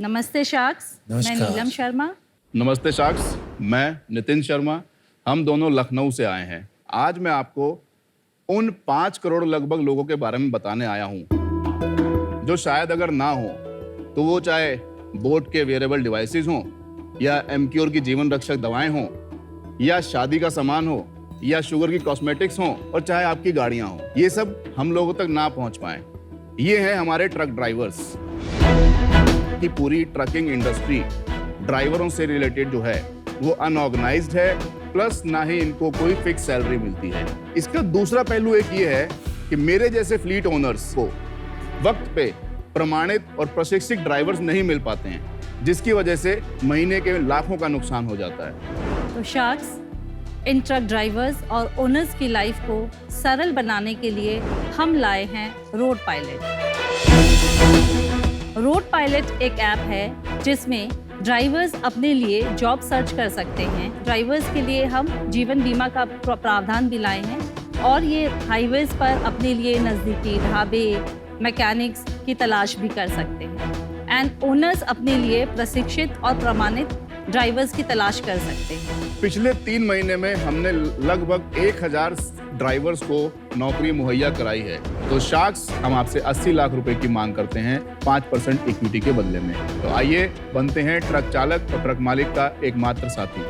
नमस्ते शाक्स, मैं नीलम शर्मा। नमस्ते शाक्स, मैं नितिन शर्मा। हम दोनों लखनऊ से आए हैं। आज मैं आपको उन 5 करोड़ लगभग लोगों के बारे में बताने आया हूं जो शायद अगर ना हो तो वो चाहे बोट के वेयरेबल डिवाइसेस हों या एमक्योर की जीवन रक्षक दवाएं हों या शादी का सामान हो या शुगर की कॉस्मेटिक्स हों और चाहे आपकी गाड़ियां हों, ये सब हम लोगों तक ना पहुंच पाए। ये हैं हमारे ट्रक ड्राइवर्स की पूरी ट्रकिंग इंडस्ट्री ड्राइवरों से रिलेटेड जो है वो अनऑर्गेनाइज्ड है, प्लस ना ही इनको कोई फिक्स सैलरी मिलती है। इसका दूसरा पहलू एक ये है कि मेरे जैसे फ्लीट ओनर्स को वक्त पे प्रमाणित और प्रशिक्षित ड्राइवर्स नहीं मिल पाते हैं, जिसकी वजह से महीने के लाखों का नुकसान हो जाता है। तो शाक्स, इन ट्रक ड्राइवर्स और ओनर्स की लाइफ को सरल बनाने के लिए हम लाए हैं रोड पायलट। रोड पायलट एक ऐप है जिसमें ड्राइवर्स अपने लिए जॉब सर्च कर सकते हैं। ड्राइवर्स के लिए हम जीवन बीमा का प्रावधान भी लाए हैं और ये हाईवेज पर अपने लिए नज़दीकी ढाबे, मैकेनिक्स की तलाश भी कर सकते हैं। एंड ओनर्स अपने लिए प्रशिक्षित और प्रमाणित ड्राइवर्स की तलाश कर सकते हैं। पिछले 3 महीने में हमने लगभग 1000 ड्राइवर्स को नौकरी मुहैया कराई है। तो शाक्स, हम आपसे 80 लाख रुपए की मांग करते हैं 5% इक्विटी के बदले में। तो आइए बनते हैं ट्रक चालक और ट्रक मालिक का एकमात्र साथी।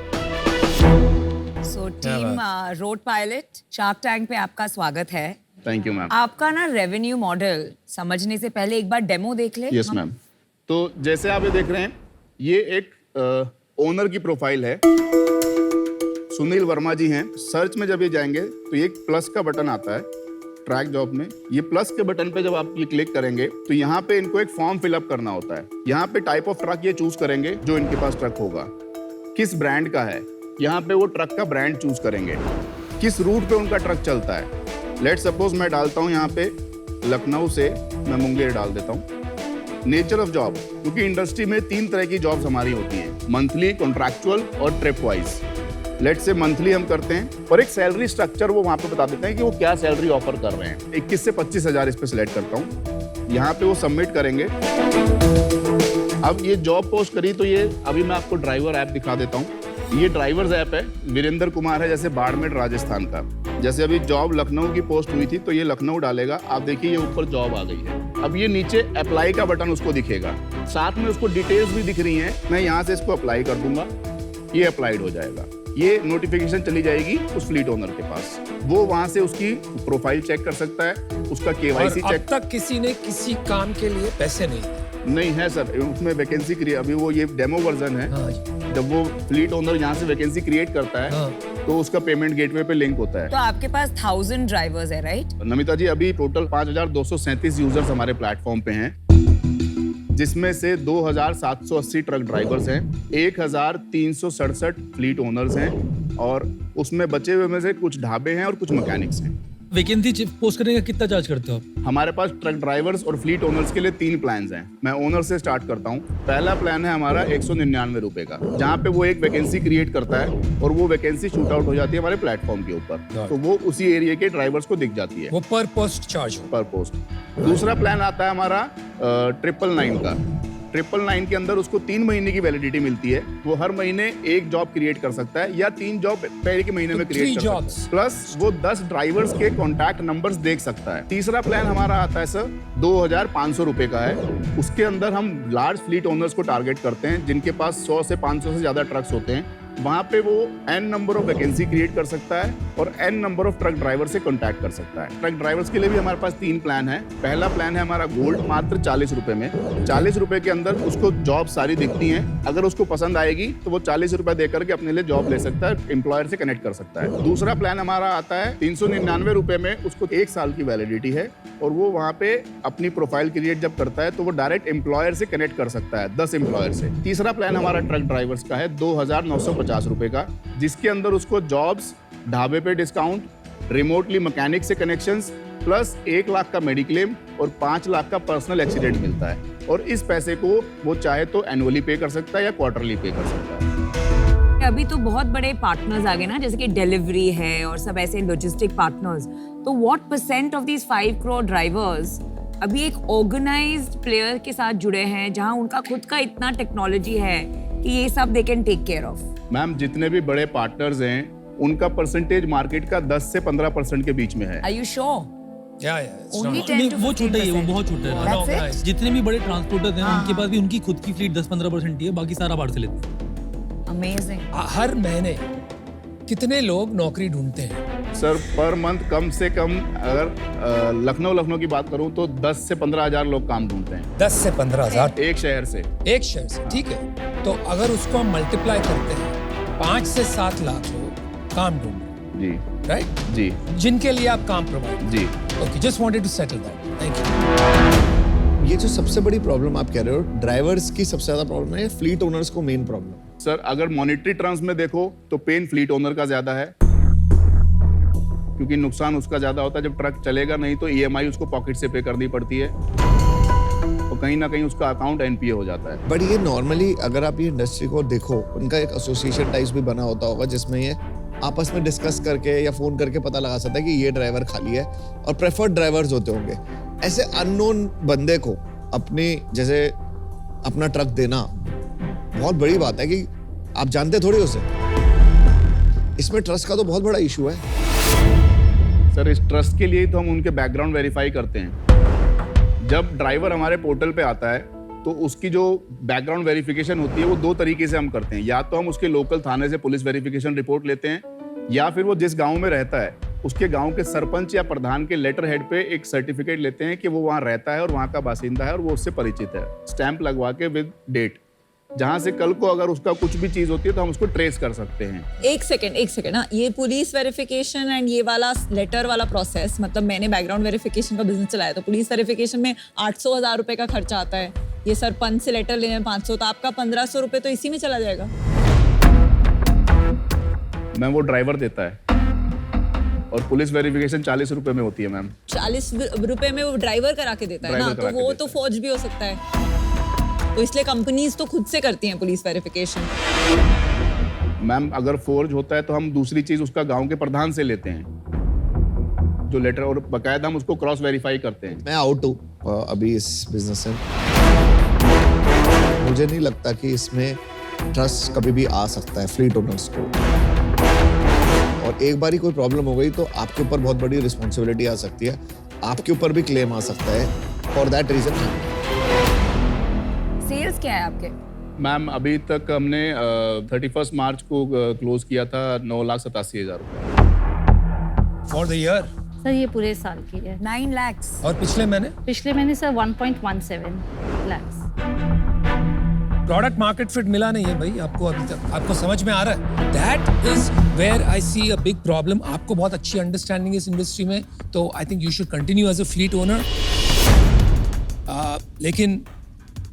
So team road pilot shark tank पे आपका स्वागत है। Thank you ma'am. आपका ना रेवेन्यू मॉडल समझने से पहले एक बार डेमो देख ले। Yes ma'am. तो जैसे आप ये देख रहे हैं, ये एक ओनर की प्रोफाइल है। सुनील वर्मा जी हैं। सर्च में जब ये जाएंगे तो ये एक प्लस का बटन आता है ट्रैक जॉब में। ये प्लस के बटन पे जब आप ये क्लिक करेंगे तो यहाँ पे इनको एक फॉर्म फिलअप करना होता है। यहाँ पे टाइप ऑफ ट्रक ये चूज करेंगे जो इनके पास ट्रक होगा, किस ब्रांड का है, यहाँ पे वो ट्रक का ब्रांड चूज करेंगे, किस रूट पे उनका ट्रक चलता है। लेट सपोज मैं डालता हूँ यहाँ पे लखनऊ से मैं मुंगेर डाल देता हूँ। नेचर ऑफ जॉब, क्योंकि इंडस्ट्री में 3 तरह की जॉब्स हमारी होती हैं, मंथली, कॉन्ट्रैक्चुअल और ट्रिप वाइज। लेट से मंथली हम करते हैं और एक सैलरी स्ट्रक्चर वो वहाँ पे बता देते हैं कि वो क्या सैलरी ऑफर कर रहे हैं। 21 से 25 हज़ार इस पे सिलेक्ट करता हूँ। यहाँ पे वो सबमिट करेंगे। अब ये जॉब पोस्ट करी तो ये अभी मैं आपको ड्राइवर ऐप दिखा देता हूँ। ये ड्राइवर्स ऐप है, वीरेंद्र कुमार है जैसे बाड़मेर राजस्थान का। जैसे अभी जॉब लखनऊ की पोस्ट हुई थी तो ये लखनऊ डालेगा। आप देखिए ये ऊपर जॉब आ गई है। अब ये नीचे अप्लाई का बटन उसको दिखेगा, साथ में उसको डिटेल्स भी दिख रही हैं। मैं यहाँ से इसको अप्लाई कर दूंगा, ये अप्लाइड हो जाएगा। ये नोटिफिकेशन चली जाएगी उस फ्लीट ओनर के पास। वो वहाँ से उसकी प्रोफाइल चेक कर सकता है, उसका केवाईसी चेक। अब तक किसी ने किसी काम के लिए पैसे नहीं है सर, उसमें वैकेंसी क्रिएट, अभी वो ये डेमो वर्जन है। जब वो फ्लीट ओनर यहाँ से वैकेंसी क्रिएट करता है तो उसका पेमेंट गेटवे पे लिंक होता है। तो आपके पास 1000 ड्राइवर्स है, राइट? नमिता जी, अभी टोटल 5237 यूजर्स हमारे प्लेटफॉर्म पे हैं, जिसमें से 2780 ट्रक ड्राइवर्स हैं, 1367 फ्लीट ओनर्स हैं और उसमें बचे हुए में से कुछ ढाबे हैं और कुछ मैकेनिक्स हैं। वैकेंसी पोस्ट करने का कितना चार्ज करते हो आप? हमारे पास ट्रक ड्राइवर्स और फ्लीट ओनर्स के लिए 3 प्लान्स हैं। मैं ओनर से स्टार्ट करता हूँ। पहला प्लान है हमारा 199 रुपए का, जहाँ पे वो एक वैकेंसी क्रिएट करता है और वो वैकेंसी शूट आउट हो जाती है हमारे प्लेटफॉर्म के ऊपर, तो वो उसी एरिया के ड्राइवर्स को दिख जाती है। वो पर पोस्ट चार्ज हो? पर पोस्ट। दूसरा प्लान आता है हमारा 999 का। 999 के अंदर उसको 3 महीने की वैलिडिटी मिलती है। वो हर महीने एक जॉब क्रिएट कर सकता है या 3 जॉब पहले के महीने में क्रिएट कर सकता है, प्लस वो 10 ड्राइवर्स के कॉन्टैक्ट नंबर्स देख सकता है। तीसरा प्लान हमारा आता है सर 2500 रुपए का है। उसके अंदर हम लार्ज फ्लीट ओनर्स को टारगेट करते हैं जिनके पास 100 से 500 से ज्यादा ट्रक्स होते हैं। वहाँ पे वो n number of vacancy create कर सकता है और n number of truck driver से कांटेक्ट कर सकता है। ट्रक ड्राइवर्स के लिए भी हमारे पास 3 प्लान है। पहला प्लान है हमारा गोल्ड, मात्र 40 रुपए में। 40 रुपए के अंदर उसको जॉब सारी दिखती हैं। अगर उसको पसंद आएगी तो वो 40 रुपए देकर के अपने लिए जॉब ले सकता है, एम्प्लॉयर से कनेक्ट कर सकता है। दूसरा प्लान हमारा आता है 399 रुपए में, उसको 1 साल की वैलिडिटी है और वो वहाँ पे अपनी प्रोफाइल क्रिएट जब करता है तो वो डायरेक्ट एम्प्लॉयर से कनेक्ट कर सकता है, 10 एम्प्लॉयर से। तीसरा प्लान हमारा ट्रक ड्राइवर्स का है 2950 रुपए का, जिसके अंदर उसको जॉब्स, ढाबे पे डिस्काउंट, रिमोटली मैकेनिक से कनेक्शंस, प्लस 1 लाख का मेडिक्लेम और 5 लाख का पर्सनल एक्सीडेंट मिलता है। और इस पैसे को वो चाहे तो एनुअली पे कर सकता है या क्वार्टरली पे कर सकता है। अभी तो बहुत बड़े पार्टनर्स आ गए ना, जैसे कि डिलीवरी है और सब ऐसे लॉजिस्टिक पार्टनर्स। तो what % of these 5 crore drivers अभी एक ऑर्गेनाइज्ड प्लेयर के साथ जुड़े हैं जहां उनका खुद का इतना टेक्नोलॉजी है कि ये सब they can take care of. Ma'am जितने भी बड़े पार्टनर्स हैं उनका परसेंटेज मार्केट का 10 से 15% के बीच में है। Are you sure? Yeah, it's Only not. 10 नहीं, to वो छोटा ही है, वो 15%. बहुत छोटा है। That's it? Unorganized. जितने भी बड़े ट्रांसपोर्टर्स हैं हाँ। उनके पास भी उनकी खुद की फ्लीट 10-15% ही है, बाकी सारा बाहर से लेते हैं। अमेजिंग। हर महीने कितने लोग नौकरी ढूंढते हैं? सर पर मंथ कम से कम अगर लखनऊ की बात करूं तो 10 से 15 हजार लोग काम ढूंढते हैं 10 से 15,000 एक शहर से। एक शहर से, ठीक है। तो अगर उसको हम मल्टीप्लाई करते हैं 5 से 7 लाख लोग काम ढूंढ रहे हैं, जी राइट? जी जिनके लिए आप काम प्रोवाइड। जी। Okay, just wanted to settle that. Thank you. ये जो सबसे बड़ी प्रॉब्लम आप कह रहे हो, ड्राइवर्स की सबसे ज्यादा प्रॉब्लम है, फ्लीट ओनर्स को मेन प्रॉब्लम? सर अगर मॉनेटरी टर्म्स में देखो तो पेन फ्लीट ओनर का ज्यादा है, क्योंकि नुकसान उसका ज्यादा होता है। जब ट्रक चलेगा नहीं तो ईएमआई उसको पॉकेट से पे करनी पड़ती है और कहीं ना कहीं उसका अकाउंट एनपीए हो जाता है। बट ये नॉर्मली अगर आप ये इंडस्ट्री को देखो, उनका एक एसोसिएशन टाइप्स भी बना होता होगा जिसमें ये आपस में डिस्कस करके या फोन करके पता लगा सकता है कि ये ड्राइवर खाली है, और प्रेफर्ड ड्राइवर्स होते होंगे। ऐसे अननोन बंदे को अपनी जैसे अपना ट्रक देना बहुत बड़ी बात है कि आप जानते थोड़ी उसे। इसमें ट्रस्ट का तो बहुत बड़ा इशू है। सर इस ट्रस्ट के लिए तो हम उनके बैकग्राउंड वेरीफाई करते हैं। जब ड्राइवर हमारे पोर्टल पे आता है तो उसकी जो बैकग्राउंड वेरिफिकेशन होती है वो 2 तरीके से हम करते हैं। या तो हम उसके लोकल थाने से पुलिस वेरिफिकेशन रिपोर्ट लेते हैं, या फिर वो जिस गांव में रहता है उसके गांव के सरपंच या प्रधान के लेटर हेड पे एक सर्टिफिकेट लेते हैं कि वो वहाँ रहता है और वहाँ का बासिंदा है और वो उससे परिचित है, स्टैंप लगवा के विद डेट, जहाँ से कल को अगर उसका कुछ भी चीज होती है तो हम उसको ट्रेस कर सकते हैं। एक सेकंड ना, ये पुलिस वेरिफिकेशन एंड ये वाला लेटर वाला प्रोसेस, मतलब मैंने बैकग्राउंड वेरिफिकेशन का बिजनेस चलाया तो पुलिस वेरिफिकेशन में 800,000 रुपए का खर्चा आता है। ये सरपंच से लेटर लेने में 500, तो आपका 1500 रुपए तो इसी में चला जाएगा। मैम वो ड्राइवर देता है और पुलिस वेरिफिकेशन 40 रुपए में होती है मैम। 40 रुपए में वो ड्राइवर करा के देता है ना, ड्राइवर तो करा के वो देता तो है। फौज भी हो सकता है। तो इसलिए कंपनीज तो खुद से करती हैं पुलिस वेरिफिकेशन। मैम अगर फोर्ज होता है तो हम दूसरी चीज उसका गांव के प्रधान से लेते हैं जो लेटर, और बकायदा हम उसको क्रॉस वेरीफाई करते हैं। मैं आउट हूँ अभी इस बिजनेस से। मुझे नहीं लगता कि इसमें ट्रस्ट कभी भी आ सकता है फ्लीट ओनर्स को, और एक बार ही कोई प्रॉब्लम हो गई तो आपके ऊपर बहुत बड़ी रिस्पॉन्सिबिलिटी आ सकती है, आपके ऊपर भी क्लेम आ सकता है। फॉर दैट रीजन सेल्स क्या है आपके? मैम अभी तक हमने 31 मार्च को क्लोज किया था 9,87,000 रुपए फॉर द ईयर। सर ये पूरे साल की है। 9 lakhs। और पिछले महीने पिछले महीने sir 1.17 lakhs। Product market fit मिला नहीं है भाई आपको अभी तक। आपको समझ में आ रहा है? That is where I see a big problem. आपको बहुत अच्छी अंडरस्टैंडिंग इस इंडस्ट्री में, तो I think you should continue as a fleet owner. लेकिन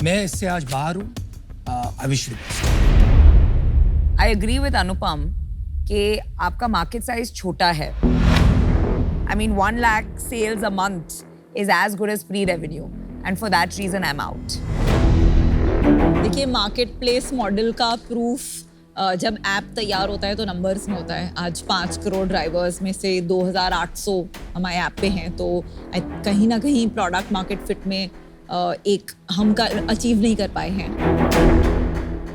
मैं इससे आज बाहर हूँ। I wish you. I agree with Anupam कि आपका मार्केट साइज छोटा है। I mean 1 lakh sales a month is as good as pre-revenue, and for that reason I'm out. देखिए मार्केट प्लेस मॉडल का प्रूफ जब ऐप तैयार होता है तो नंबर्स में होता है। आज 5 करोड़ ड्राइवर्स में से 2,800 हमारे ऐप पे हैं, तो कहीं ना कहीं प्रोडक्ट मार्केट फिट में एक हम अचीव नहीं कर पाए हैं।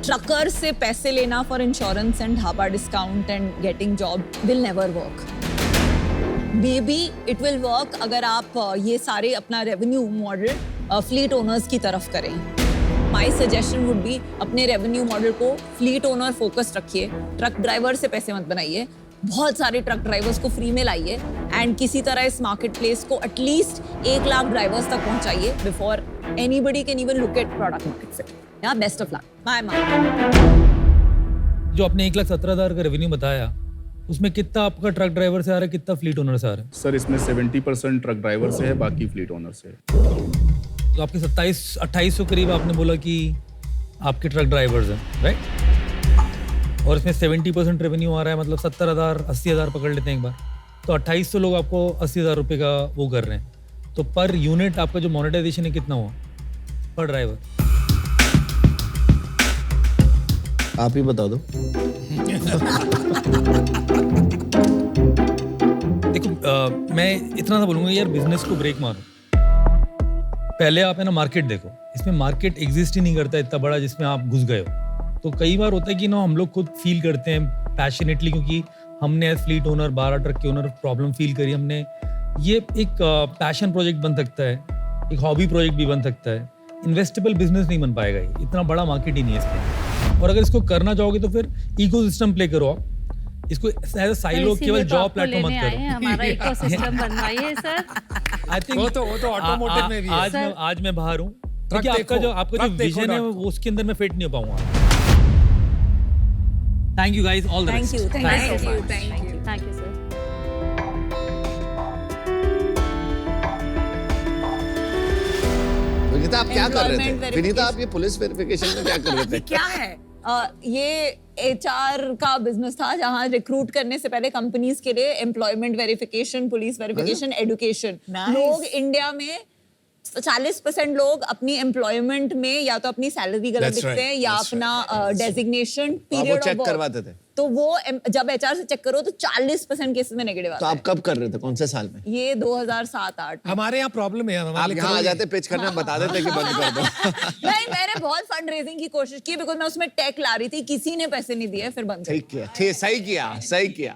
ट्रकर से पैसे लेना for insurance and dhaba discount and getting job will never work. May be it will work अगर आप ये सारे अपना रेवेन्यू मॉडल फ्लीट ओनर्स की तरफ करें। माई सजेशन वुड बी अपने रेवेन्यू मॉडल को फ्लीट ओनर फोकस रखिए। ट्रक ड्राइवर से पैसे मत बनाइए, बहुत सारे ट्रक ड्राइवर्स को फ्री में लाइए एंड किसी तरह इस मार्केट प्लेस को एटलीस्ट 1 लाख ड्राइवर्स तक पहुंचाइए before anybody can even look at product market fit. या बेस्ट ऑफ लक। बाय जो आपने 1,17,000 का रेवेन्यू बताया, उसमें कितना आपका ट्रक ड्राइवर से आ रहा है, कितना फ्लीट ओनर से आ रहा है? सर इसमें 70% ट्रक ड्राइवर से है, बाकी फ्लीट ओनर से है। तो आपके 27-2800 करीब आपने बोला कि आपके ट्रक ड्राइवर्स हैं, राइट? और इसमें 70% रेवेन्यू आ रहा है, मतलब 70,000 80,000 पकड़ लेते हैं एक बार, तो 2800 लोग आपको 80,000 रुपये का वो कर रहे हैं। तो पर यूनिट आपका जो मोनेटाइजेशन है कितना हुआ पर ड्राइवर? आप ही बता दो। देखो मैं इतना सा बोलूँगा यार, बिजनेस को ब्रेक मारो। पहले आप है ना मार्केट देखो, इसमें मार्केट एग्जिस्ट ही नहीं करता इतना बड़ा जिसमें आप घुस गए हो। तो कई बार होता है कि ना हम लोग खुद फील करते हैं पैशनेटली, क्योंकि हमने एज फ्लीट ओनर 12 ट्रक के ओनर प्रॉब्लम फील करी हमने। ये एक पैशन प्रोजेक्ट बन सकता है, एक हॉबी प्रोजेक्ट भी बन सकता है, इन्वेस्टेबल बिजनेस नहीं बन पाएगा, ये इतना बड़ा मार्केट ही नहीं है इसमें। और अगर इसको करना चाहोगे तो फिर इकोसिस्टम प्ले करो आप, इसको एज अ साइलो केवल जॉब प्लेटफॉर्म मत करो। हमारा इकोसिस्टम बनवाइए सर। आई थिंक वो तो ऑटोमोटिव में भी है। आज मैं बाहर हूँ, क्योंकि देखो, आपका जो ट्रक देखो विजन है डॉट वो उसके अंदर मैं फिट नहीं हो पाऊंगा। Thank you guys, all the best. Thank you sir. Vinita आप क्या कर रहे थे? Employment विनीता आप ये पुलिस वेरिफिकेशन में क्या कर रहे थे? क्या है? ये HR का बिजनेस था जहां रिक्रूट करने से पहले कंपनीज के लिए employment verification, police verification, education. Nice. लोग इंडिया में 40% लोग अपनी एम्प्लॉयमेंट में या तो अपनी सैलरी गलत That's लिखते right, हैं या that's अपना डेजिग्नेशन तो आप वो पीरियड चेक करवाते थे? तो वो जब HR से चेक करो तो 40% केसेस में नेगेटिव तो आता आप कब कर रहे थे? कौन से साल में? है। ये 2007-8 हमारे यहाँ प्रॉब्लम है, आप हमारे यहाँ आ जाते पिच करने में बता देते कि बंद कर दो। नहीं, मैंने बहुत फंड रेजिंग की कोशिश की बिकॉज मैं उसमें टेक ला रही थी, किसी ने पैसे नहीं दिए, फिर बंद कर सही किया, सही किया।